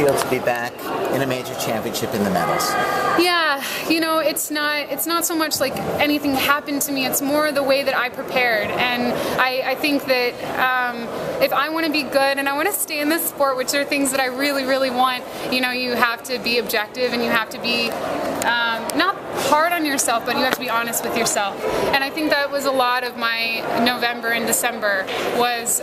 feel to be back in a major championship in the medals? Yeah, it's not so much like anything happened to me. It's more the way that I prepared, and I think that if I want to be good and I want to stay in this sport, which are things that I really, really want, you have to be objective and you have to be not hard on yourself, but you have to be honest with yourself. And I think that was a lot of my November and December was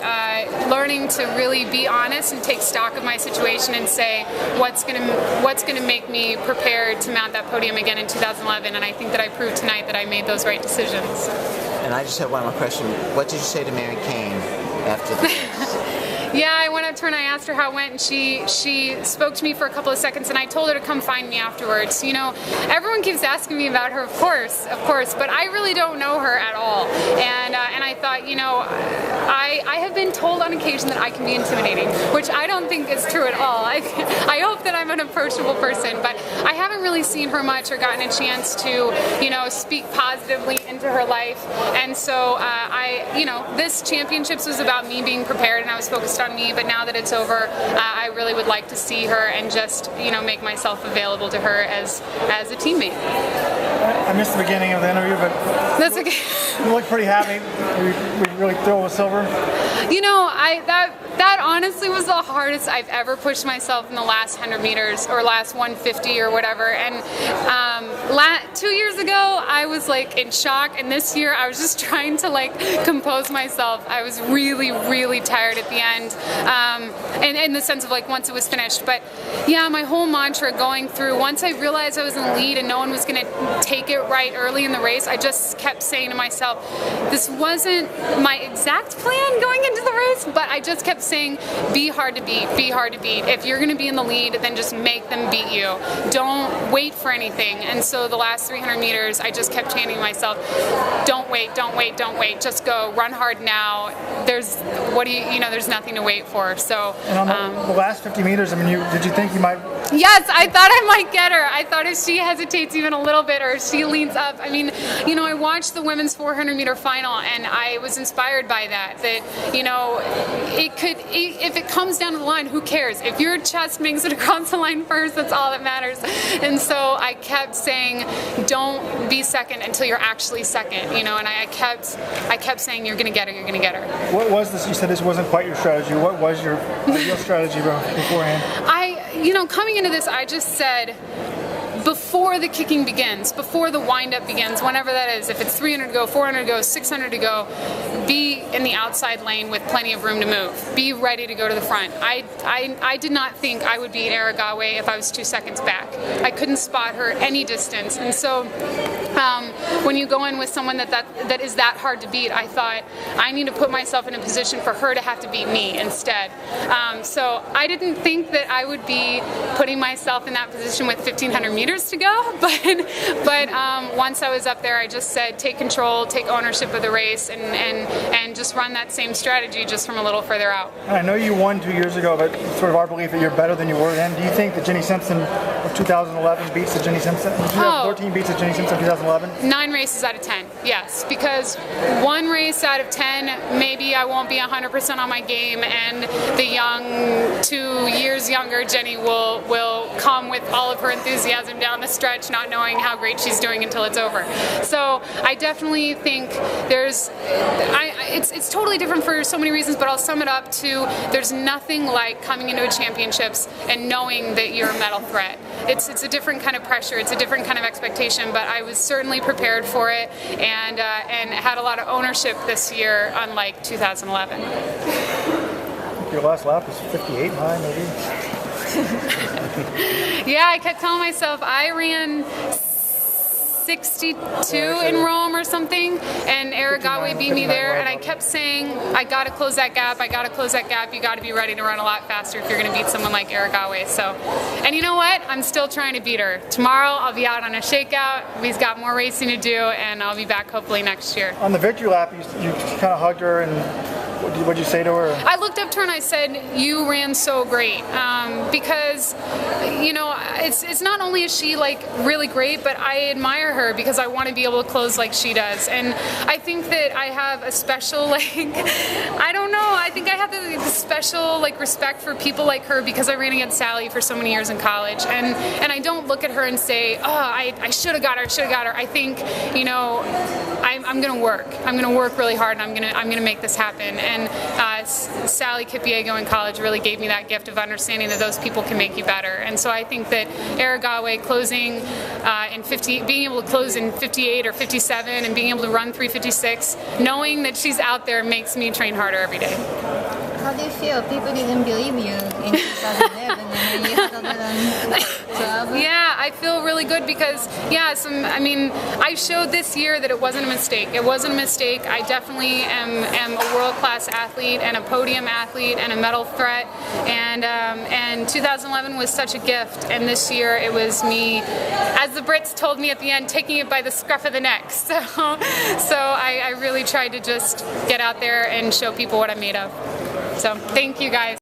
learning to really be honest and take stock of my situation and say what's gonna make me prepared to mount that podium again in 2011. And I think that I proved tonight that I made those right decisions. And I just have one more question. What did you say to Mary Kane after the race? Yeah, I went up to her and I asked her how it went, and she spoke to me for a couple of seconds, and I told her to come find me afterwards. Everyone keeps asking me about her, of course, but I really don't know her at all. And I thought, I have been told on occasion that I can be intimidating, which I don't think is true at all. I hope that I'm an approachable person, but I haven't really seen her much or gotten a chance to, speak positively into her life. And so this championships was about me being prepared, and I was focused on me, but now that it's over, I really would like to see her and just make myself available to her as a teammate. I missed the beginning of the interview, but that's okay. You look pretty happy. We really thrilled with silver. That honestly was the hardest I've ever pushed myself in the last 100 meters or last 150 or whatever. And 2 years ago, I was in shock, and this year I was just trying to compose myself. I was really, really tired at the end, and in the sense of once it was finished. But yeah, my whole mantra going through, once I realized I was in the lead and no one was going to take it right early in the race, I just kept saying to myself, this wasn't my exact plan going into the race, but I just kept saying, be hard to beat, be hard to beat. If you're going to be in the lead, then just make them beat you. Don't wait for anything. And so the last 300 meters, I just kept chanting to myself, don't wait, don't wait, don't wait. Just go, run hard now. There's nothing to wait for. So. And on the last 50 meters, did you think you might? Yes, I thought I might get her. I thought if she hesitates even a little bit or if she leans up. I watched the women's 400-meter final, and I was inspired by that. If it comes down to the line, who cares? If your chest makes it across the line first, that's all that matters. And so I kept saying, don't be second until you're actually second. And I kept saying, you're going to get her, you're going to get her. What was this? You said this wasn't quite your strategy. What was your strategy beforehand? Coming into this, I just said, before the kicking begins, before the wind-up begins, whenever that is, if it's 300 to go, 400 to go, 600 to go, be in the outside lane with plenty of room to move. Be ready to go to the front. I did not think I would beat Aragawe if I was 2 seconds back. I couldn't spot her any distance, and so when you go in with someone that is that hard to beat, I thought I need to put myself in a position for her to have to beat me instead. So I didn't think that I would be putting myself in that position with 1,500 meters to go, but once I was up there, I just said, take control, take ownership of the race, and just run that same strategy just from a little further out. And I know you won 2 years ago, but it's sort of our belief that you're better than you were then. Do you think that Jenny Simpson of 2011 beats the Jenny Simpson? 2014 beats the Jenny Simpson of 2011? 9 races out of 10, yes, because 1 race out of 10, maybe I won't be 100% on my game, and the young, 2 years younger Jenny will come with all of her enthusiasm down the stretch, not knowing how great she's doing until it's over. So I definitely think it's totally different for so many reasons, but I'll sum it up to there's nothing like coming into a championships and knowing that you're a medal threat. It's a different kind of pressure, it's a different kind of expectation, but I was certainly prepared for it and had a lot of ownership this year, unlike 2011. Your last lap was 58 high, maybe? Yeah, I kept telling myself I ran 62 in Rome or something, and Aragawe beat me there, and I kept saying, I got to close that gap, I got to close that gap, you got to be ready to run a lot faster if you're going to beat someone like Aragawe. So, and you know what? I'm still trying to beat her. Tomorrow I'll be out on a shakeout, we've got more racing to do, and I'll be back hopefully next year. On the victory lap, you kind of hugged her, and what did you say to her? I looked up to her and I said, you ran so great, because, it's not only is she like really great, but I admire her because I want to be able to close like she does. And I think that I have a special I don't know, I think I have the special respect for people like her because I ran against Sally for so many years in college. And I don't look at her and say, oh, I should have got her. I think, you know, I'm going to work. I'm going to work really hard, and I'm going to make this happen. And Sally Kippiego in college really gave me that gift of understanding that those people can make you better. And so I think that Aragawe closing in 50, being able to close in 58 or 57, and being able to run 3:56, knowing that she's out there makes me train harder every day. How do you feel? People didn't believe you in 2011, and then you had a little job. Yeah, I feel really good because, I showed this year that it wasn't a mistake. It wasn't a mistake. I definitely am a world-class athlete and a podium athlete and a medal threat. And 2011 was such a gift. And this year it was me, as the Brits told me at the end, taking it by the scruff of the neck. So I really tried to just get out there and show people what I'm made of. So thank you guys.